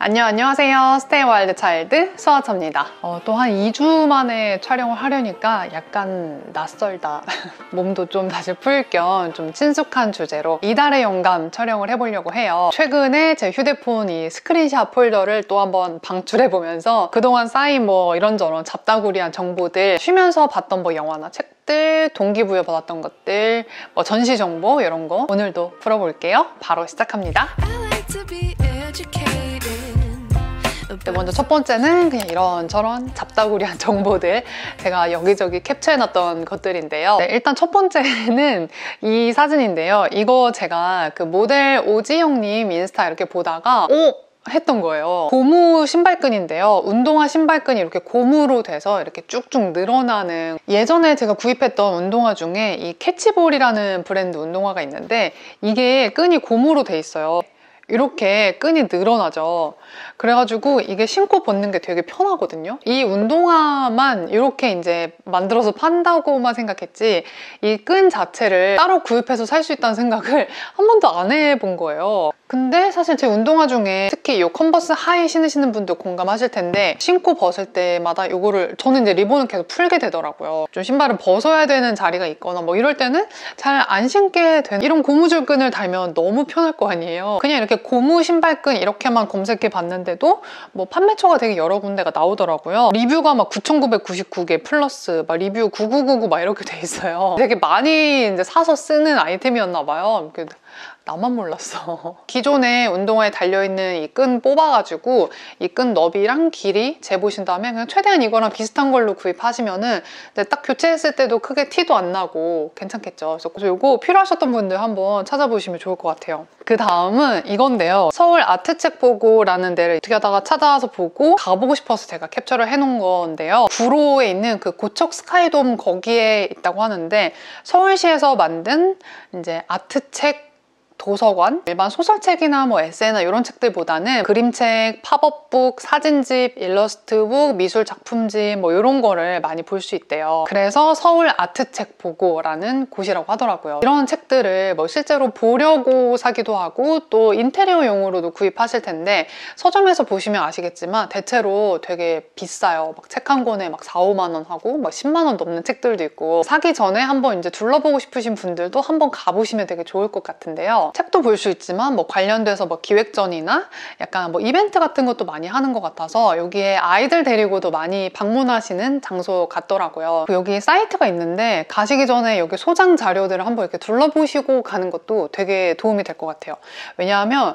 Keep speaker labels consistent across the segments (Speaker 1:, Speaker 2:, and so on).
Speaker 1: 안녕하세요. 스테이 와일드 차일드 수아차입니다. 또 한 2주 만에 촬영을 하려니까 약간 낯설다. 몸도 좀 다시 풀 겸 좀 친숙한 주제로 이달의 영감 촬영을 해보려고 해요. 최근에 제 휴대폰 이 스크린샷 폴더를 또 한번 방출해보면서 그동안 쌓인 뭐 이런저런 잡다구리한 정보들, 쉬면서 봤던 뭐 영화나 책들, 동기부여 받았던 것들, 뭐 전시 정보 이런 거 오늘도 풀어볼게요. 바로 시작합니다. 먼저 첫 번째는 그냥 이런저런 잡다구리한 정보들 제가 여기저기 캡처해놨던 것들인데요. 네, 일단 첫 번째는 이 사진인데요. 이거 제가 그 모델 오지영님 인스타 이렇게 보다가 했던 거예요. 고무 신발끈인데요. 운동화 신발끈이 이렇게 고무로 돼서 이렇게 쭉쭉 늘어나는, 예전에 제가 구입했던 운동화 중에 이 캐치볼이라는 브랜드 운동화가 있는데 이게 끈이 고무로 돼 있어요. 이렇게 끈이 늘어나죠. 그래가지고 이게 신고 벗는 게 되게 편하거든요. 이 운동화만 이렇게 이제 만들어서 판다고만 생각했지 이 끈 자체를 따로 구입해서 살 수 있다는 생각을 한 번도 안 해본 거예요. 근데 사실 제 운동화 중에 특히 이 컨버스 하이 신으시는 분들 공감하실 텐데, 신고 벗을 때마다 이거를 저는 이제 리본을 계속 풀게 되더라고요. 좀 신발을 벗어야 되는 자리가 있거나 뭐 이럴 때는 잘 안 신게 되는, 이런 고무줄 끈을 달면 너무 편할 거 아니에요. 그냥 이렇게 고무 신발끈 이렇게만 검색해 봤는데도 뭐 판매처가 되게 여러 군데가 나오더라고요. 리뷰가 막 9,999개 플러스 막 리뷰 9999 막 이렇게 돼 있어요. 되게 많이 이제 사서 쓰는 아이템이었나 봐요. 나만 몰랐어. 기존에 운동화에 달려있는 이 끈 뽑아가지고 이 끈 너비랑 길이 재보신 다음에 그냥 최대한 이거랑 비슷한 걸로 구입하시면은 딱 교체했을 때도 크게 티도 안 나고 괜찮겠죠. 그래서 이거 필요하셨던 분들 한번 찾아보시면 좋을 것 같아요. 그 다음은 이건데요. 서울 아트책 보고라는 데를 어떻게 하다가 찾아와서 보고 가보고 싶어서 제가 캡처를 해놓은 건데요. 구로에 있는 그 고척 스카이돔 거기에 있다고 하는데, 서울시에서 만든 이제 아트책 도서관? 일반 소설책이나 뭐 에세이나 이런 책들보다는 그림책, 팝업북, 사진집, 일러스트북, 미술 작품집 뭐 이런 거를 많이 볼 수 있대요. 그래서 서울 아트책 보고라는 곳이라고 하더라고요. 이런 책들을 뭐 실제로 보려고 사기도 하고 또 인테리어용으로도 구입하실 텐데, 서점에서 보시면 아시겠지만 대체로 되게 비싸요. 막 책 한 권에 막 4, 5만 원 하고 막 10만 원 넘는 책들도 있고, 사기 전에 한번 이제 둘러보고 싶으신 분들도 한번 가보시면 되게 좋을 것 같은데요. 책도 볼 수 있지만 뭐 관련돼서 뭐 기획전이나 약간 뭐 이벤트 같은 것도 많이 하는 것 같아서 여기에 아이들 데리고도 많이 방문하시는 장소 같더라고요. 여기 사이트가 있는데 가시기 전에 여기 소장 자료들을 한번 이렇게 둘러보시고 가는 것도 되게 도움이 될 것 같아요. 왜냐하면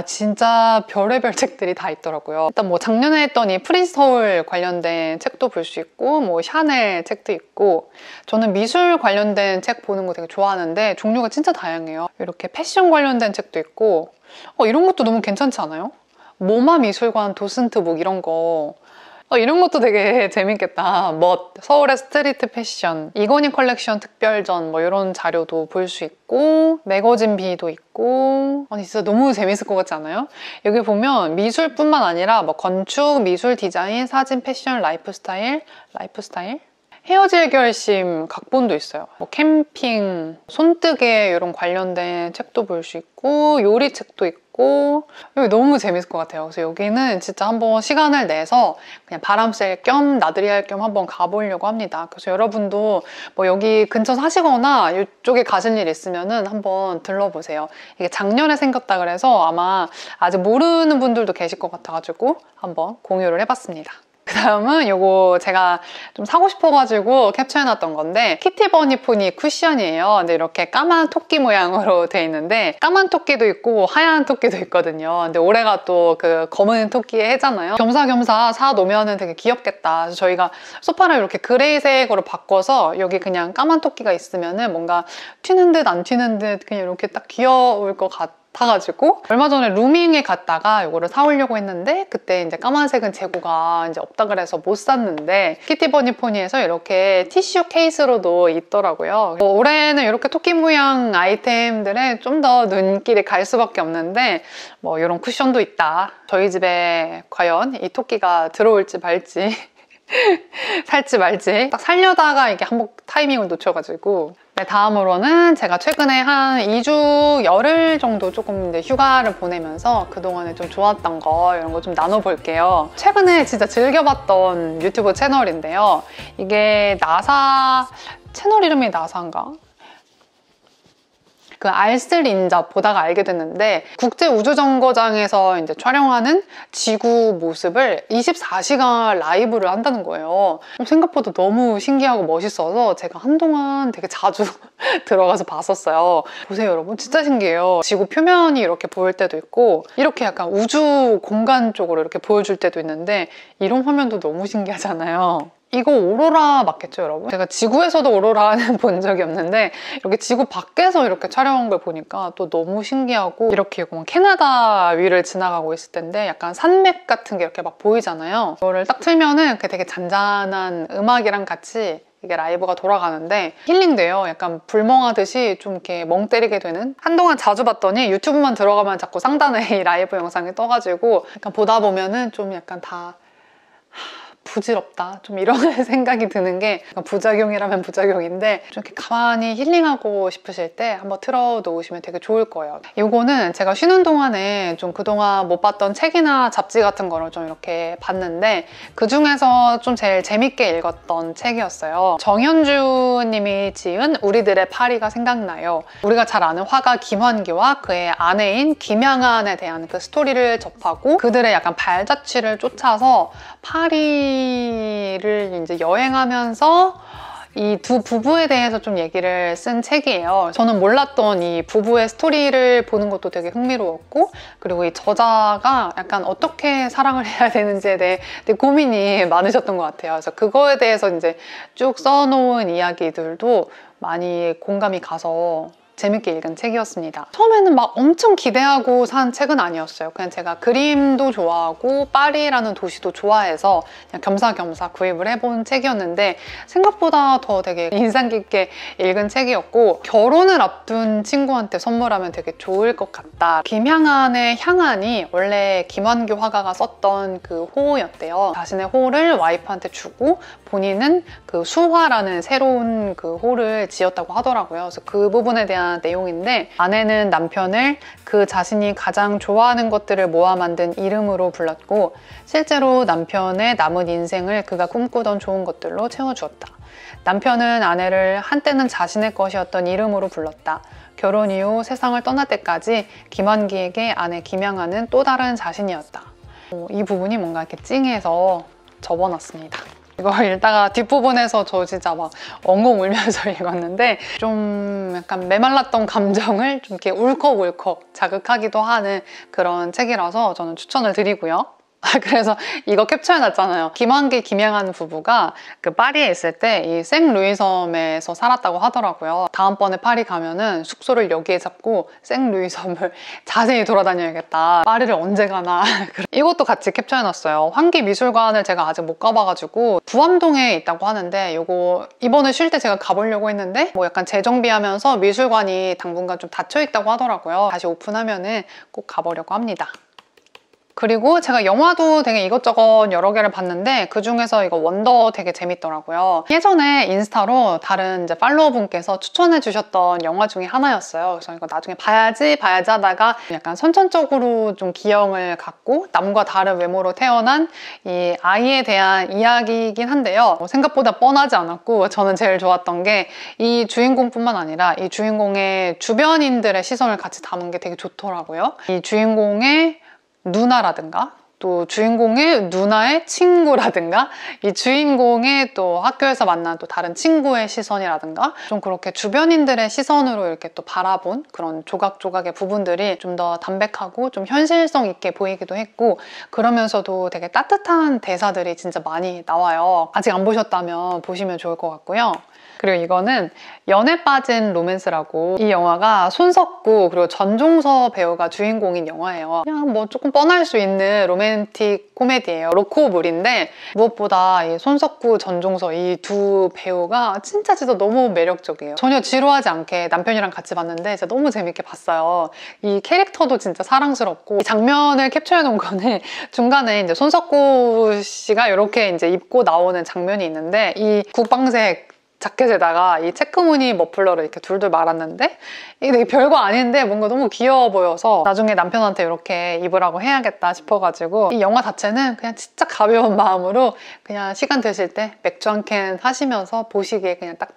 Speaker 1: 진짜 별의별 책들이 다 있더라고요. 일단 뭐 작년에 했던 이 프린스 서울 관련된 책도 볼 수 있고, 뭐 샤넬 책도 있고, 저는 미술 관련된 책 보는 거 되게 좋아하는데 종류가 진짜 다양해요. 이렇게 패션 관련된 책도 있고, 이런 것도 너무 괜찮지 않아요? 모마 미술관 도슨트북 이런 거, 이런 것도 되게 재밌겠다. 뭐 서울의 스트리트 패션, 이건희 컬렉션 특별전 뭐 이런 자료도 볼 수 있고, 매거진 B도 있고, 진짜 너무 재밌을 것 같지 않아요? 여기 보면 미술뿐만 아니라 뭐 건축, 미술, 디자인, 사진, 패션, 라이프스타일? 헤어질 결심 각본도 있어요. 뭐 캠핑, 손뜨개 이런 관련된 책도 볼 수 있고, 요리 책도 있고, 여기 너무 재밌을 것 같아요. 그래서 여기는 진짜 한번 시간을 내서 그냥 바람 쐴 겸 나들이 할 겸 한번 가보려고 합니다. 그래서 여러분도 뭐 여기 근처 사시거나 이쪽에 가실 일 있으면은 한번 들러보세요. 이게 작년에 생겼다 그래서 아마 아직 모르는 분들도 계실 것 같아가지고 한번 공유를 해봤습니다. 그 다음은 요거 제가 좀 사고 싶어가지고 캡처해놨던 건데, 키티버니 포니 쿠션이에요. 근데 이렇게 까만 토끼 모양으로 돼 있는데, 까만 토끼도 있고 하얀 토끼도 있거든요. 근데 올해가 또 그 검은 토끼의 해잖아요. 겸사겸사 사놓으면 되게 귀엽겠다. 그래서 저희가 소파를 이렇게 그레이색으로 바꿔서 여기 그냥 까만 토끼가 있으면은 뭔가 튀는 듯 안 튀는 듯 그냥 이렇게 딱 귀여울 것 같아가지고 얼마 전에 루밍에 갔다가 이거를 사오려고 했는데, 그때 이제 까만색은 재고가 이제 없다 그래서 못 샀는데 키티버니 포니에서 이렇게 티슈 케이스로도 있더라고요. 올해는 이렇게 토끼 모양 아이템들에 좀 더 눈길이 갈 수밖에 없는데, 뭐 이런 쿠션도 있다. 저희 집에 과연 이 토끼가 들어올지 말지 살지 말지 딱 살려다가 이게 한번 타이밍을 놓쳐가지고. 네, 다음으로는 제가 최근에 한 2주 열흘 정도 조금 이제 휴가를 보내면서 그동안에 좀 좋았던 거 이런 거 좀 나눠볼게요. 최근에 진짜 즐겨봤던 유튜브 채널인데요. 이게 나사 채널 이름이 나사인가? 그 알쓸 인잡 보다가 알게 됐는데 국제우주정거장에서 이제 촬영하는 지구 모습을 24시간 라이브를 한다는 거예요. 생각보다 너무 신기하고 멋있어서 제가 한동안 되게 자주 들어가서 봤었어요. 보세요 여러분, 진짜 신기해요. 지구 표면이 이렇게 보일 때도 있고 이렇게 약간 우주 공간 쪽으로 이렇게 보여줄 때도 있는데 이런 화면도 너무 신기하잖아요. 이거 오로라 맞겠죠 여러분? 제가 지구에서도 오로라는 본 적이 없는데 이렇게 지구 밖에서 이렇게 촬영한 걸 보니까 또 너무 신기하고 이렇게 캐나다 위를 지나가고 있을 텐데 약간 산맥 같은 게 이렇게 막 보이잖아요. 이거를 딱 틀면은 되게 잔잔한 음악이랑 같이 이게 라이브가 돌아가는데 힐링돼요. 약간 불멍하듯이 좀 이렇게 멍 때리게 되는. 한동안 자주 봤더니 유튜브만 들어가면 자꾸 상단에 이 라이브 영상이 떠가지고 약간 보다 보면은 좀 약간 다 부질없다 좀 이런 생각이 드는 게 부작용이라면 부작용인데 좀 이렇게 가만히 힐링하고 싶으실 때 한번 틀어놓으시면 되게 좋을 거예요. 이거는 제가 쉬는 동안에 좀 그동안 못 봤던 책이나 잡지 같은 거를 좀 이렇게 봤는데 그 중에서 좀 제일 재밌게 읽었던 책이었어요. 정현주 님이 지은 우리들의 파리가 생각나요. 우리가 잘 아는 화가 김환기와 그의 아내인 김양한에 대한 그 스토리를 접하고 그들의 약간 발자취를 쫓아서 파리를 이제 여행하면서 이 두 부부에 대해서 좀 얘기를 쓴 책이에요. 저는 몰랐던 이 부부의 스토리를 보는 것도 되게 흥미로웠고 그리고 이 저자가 약간 어떻게 사랑을 해야 되는지에 대해 되게 고민이 많으셨던 것 같아요. 그래서 그거에 대해서 이제 쭉 써놓은 이야기들도 많이 공감이 가서 재밌게 읽은 책이었습니다. 처음에는 막 엄청 기대하고 산 책은 아니었어요. 그냥 제가 그림도 좋아하고 파리라는 도시도 좋아해서 그냥 겸사겸사 구입을 해본 책이었는데 생각보다 더 되게 인상 깊게 읽은 책이었고 결혼을 앞둔 친구한테 선물하면 되게 좋을 것 같다. 김향한의 향한이 원래 김환기 화가가 썼던 그 호였대요. 자신의 호를 와이프한테 주고 본인은 그 수화라는 새로운 그 호를 지었다고 하더라고요. 그래서 그 부분에 대한 내용인데 아내는 남편을 그 자신이 가장 좋아하는 것들을 모아 만든 이름으로 불렀고 실제로 남편의 남은 인생을 그가 꿈꾸던 좋은 것들로 채워주었다. 남편은 아내를 한때는 자신의 것이었던 이름으로 불렀다. 결혼 이후 세상을 떠날 때까지 김환기에게 아내 김양한은 또 다른 자신이었다. 이 부분이 뭔가 이렇게 찡해서 접어놨습니다. 이거 읽다가 뒷부분에서 저 진짜 막 엉엉 울면서 읽었는데 좀 약간 메말랐던 감정을 좀 이렇게 울컥울컥 자극하기도 하는 그런 책이라서 저는 추천을 드리고요. 그래서 이거 캡처해놨잖아요. 김환기, 김양한 부부가 그 파리에 있을 때 이 생루이섬에서 살았다고 하더라고요. 다음번에 파리 가면은 숙소를 여기에 잡고 생루이섬을 자세히 돌아다녀야겠다. 파리를 언제 가나. 이것도 같이 캡처해놨어요. 환기미술관을 제가 아직 못 가봐가지고 부암동에 있다고 하는데 이거 이번에 쉴 때 제가 가보려고 했는데 뭐 약간 재정비하면서 미술관이 당분간 좀 닫혀있다고 하더라고요. 다시 오픈하면은 꼭 가보려고 합니다. 그리고 제가 영화도 되게 이것저것 여러 개를 봤는데 그중에서 이거 원더 되게 재밌더라고요. 예전에 인스타로 다른 이제 팔로워분께서 추천해 주셨던 영화 중에 하나였어요. 그래서 이거 나중에 봐야지 하다가 약간 선천적으로 좀 기형을 갖고 남과 다른 외모로 태어난 이 아이에 대한 이야기이긴 한데요. 생각보다 뻔하지 않았고 저는 제일 좋았던 게 이 주인공뿐만 아니라 이 주인공의 주변인들의 시선을 같이 담은 게 되게 좋더라고요. 이 주인공의 누나라든가 또 주인공의 누나의 친구라든가 이 주인공의 또 학교에서 만난 또 다른 친구의 시선이라든가 좀 그렇게 주변인들의 시선으로 이렇게 또 바라본 그런 조각조각의 부분들이 좀 더 담백하고 좀 현실성 있게 보이기도 했고 그러면서도 되게 따뜻한 대사들이 진짜 많이 나와요. 아직 안 보셨다면 보시면 좋을 것 같고요. 그리고 이거는 연애 빠진 로맨스라고, 이 영화가 손석구 그리고 전종서 배우가 주인공인 영화예요. 그냥 뭐 조금 뻔할 수 있는 로맨틱 코미디예요. 로코물인데 무엇보다 이 손석구, 전종서 이 두 배우가 진짜 너무 매력적이에요. 전혀 지루하지 않게 남편이랑 같이 봤는데 진짜 너무 재밌게 봤어요. 이 캐릭터도 진짜 사랑스럽고, 이 장면을 캡처해 놓은 거는 중간에 이제 손석구 씨가 이렇게 이제 입고 나오는 장면이 있는데, 이 국방색 자켓에다가 이 체크무늬 머플러를 이렇게 둘둘 말았는데, 이게 되게 별거 아닌데 뭔가 너무 귀여워 보여서 나중에 남편한테 이렇게 입으라고 해야겠다 싶어가지고, 이 영화 자체는 그냥 진짜 가벼운 마음으로 그냥 시간 되실 때 맥주 한 캔 하시면서 보시기에 그냥 딱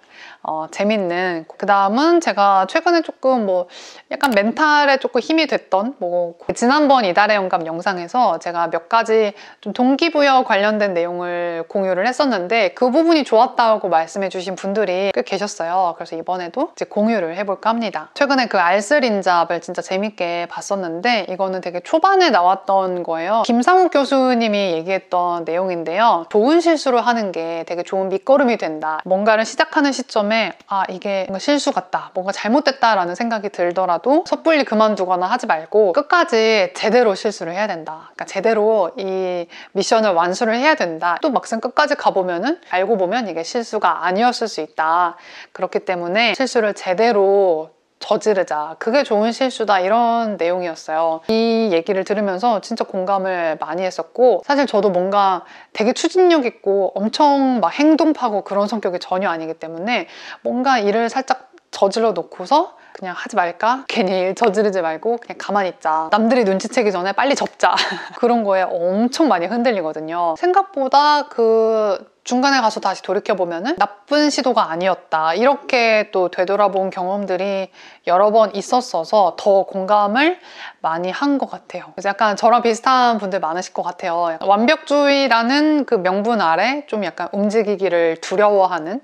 Speaker 1: 재밌는. 그 다음은 제가 최근에 조금 뭐 약간 멘탈에 조금 힘이 됐던, 뭐 지난번 이달의 영감 영상에서 제가 몇 가지 좀 동기부여 관련된 내용을 공유를 했었는데, 그 부분이 좋았다고 말씀해 주신 분들이 꽤 계셨어요. 그래서 이번에도 이제 공유를 해볼까 합니다. 최근에 그 알쓸인잡을 진짜 재밌게 봤었는데, 이거는 되게 초반에 나왔던 거예요. 김상욱 교수님이 얘기했던 내용인데요. 좋은 실수를 하는 게 되게 좋은 밑거름이 된다. 뭔가를 시작하는 시점에 이게 뭔가 실수 같다, 뭔가 잘못됐다라는 생각이 들더라도 섣불리 그만두거나 하지 말고 끝까지 제대로 실수를 해야 된다. 그러니까 제대로 이 미션을 완수를 해야 된다. 또 막상 끝까지 가보면은 알고 보면 이게 실수가 아니었을 수 있다. 그렇기 때문에 실수를 제대로 저지르자. 그게 좋은 실수다. 이런 내용이었어요. 이 얘기를 들으면서 진짜 공감을 많이 했었고, 사실 저도 뭔가 되게 추진력 있고 엄청 막 행동파고 그런 성격이 전혀 아니기 때문에 뭔가 일을 살짝 저질러 놓고서 그냥 하지 말까? 괜히 일 저지르지 말고 그냥 가만히 있자. 남들이 눈치채기 전에 빨리 접자. 그런 거에 엄청 많이 흔들리거든요. 생각보다 그 중간에 가서 다시 돌이켜보면은 나쁜 시도가 아니었다, 이렇게 또 되돌아본 경험들이 여러 번 있었어서 더 공감을 많이 한 것 같아요. 그래서 약간 저랑 비슷한 분들 많으실 것 같아요. 완벽주의라는 그 명분 아래 좀 약간 움직이기를 두려워하는,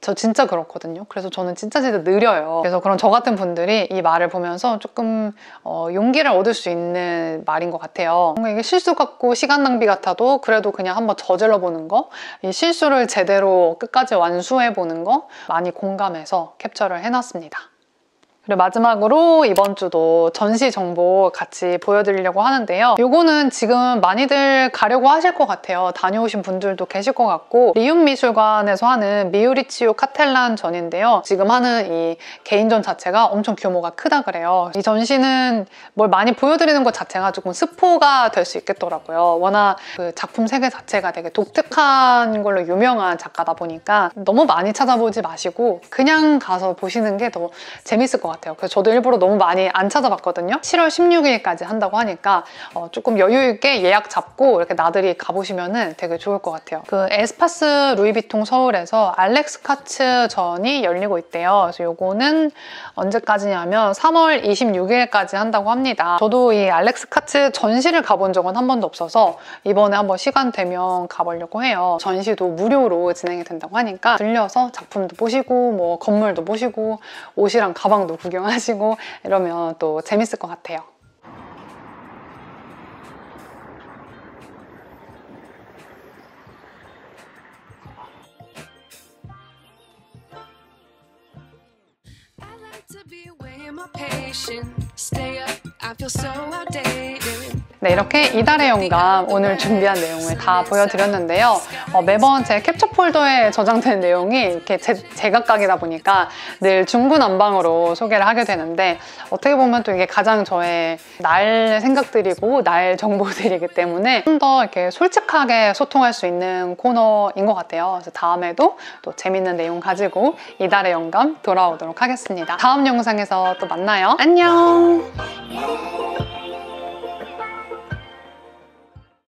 Speaker 1: 저 진짜 그렇거든요. 그래서 저는 진짜 느려요. 그래서 그런 저 같은 분들이 이 말을 보면서 조금 용기를 얻을 수 있는 말인 것 같아요. 뭔가 이게 실수 같고 시간 낭비 같아도 그래도 그냥 한번 저질러 보는 거, 이 실수를 제대로 끝까지 완수해 보는 거 많이 공감해서 캡처를 해놨습니다. 그리고 마지막으로 이번 주도 전시 정보 같이 보여드리려고 하는데요. 요거는 지금 많이들 가려고 하실 것 같아요. 다녀오신 분들도 계실 것 같고, 리움미술관에서 하는 미우리치오 카텔란 전인데요. 지금 하는 이 개인전 자체가 엄청 규모가 크다 그래요. 이 전시는 뭘 많이 보여드리는 것 자체가 조금 스포가 될 수 있겠더라고요. 워낙 그 작품 세계 자체가 되게 독특한 걸로 유명한 작가다 보니까 너무 많이 찾아보지 마시고 그냥 가서 보시는 게 더 재밌을 것 같아요. 그래서 저도 일부러 너무 많이 안 찾아봤거든요. 7월 16일까지 한다고 하니까 조금 여유 있게 예약 잡고 이렇게 나들이 가보시면 되게 좋을 것 같아요. 그 에스파스 루이비통 서울에서 알렉스 카츠 전이 열리고 있대요. 그래서 요거는 언제까지냐면 3월 26일까지 한다고 합니다. 저도 이 알렉스 카츠 전시를 가본 적은 한 번도 없어서 이번에 한번 시간 되면 가보려고 해요. 전시도 무료로 진행이 된다고 하니까 들려서 작품도 보시고 뭐 건물도 보시고 옷이랑 가방도 구경하시고 이러면 또 재밌을 것 같아요. 네, 이렇게 이달의 영감 오늘 준비한 내용을 다 보여드렸는데요. 매번 제 캡처 폴더에 저장된 내용이 이렇게 제각각이다 보니까 늘 중구난방으로 소개를 하게 되는데, 어떻게 보면 또 이게 가장 저의 날 생각들이고 날 정보들이기 때문에 좀 더 이렇게 솔직하게 소통할 수 있는 코너인 것 같아요. 그래서 다음에도 또 재밌는 내용 가지고 이달의 영감 돌아오도록 하겠습니다. 다음 영상에서 또 만나요. 안녕!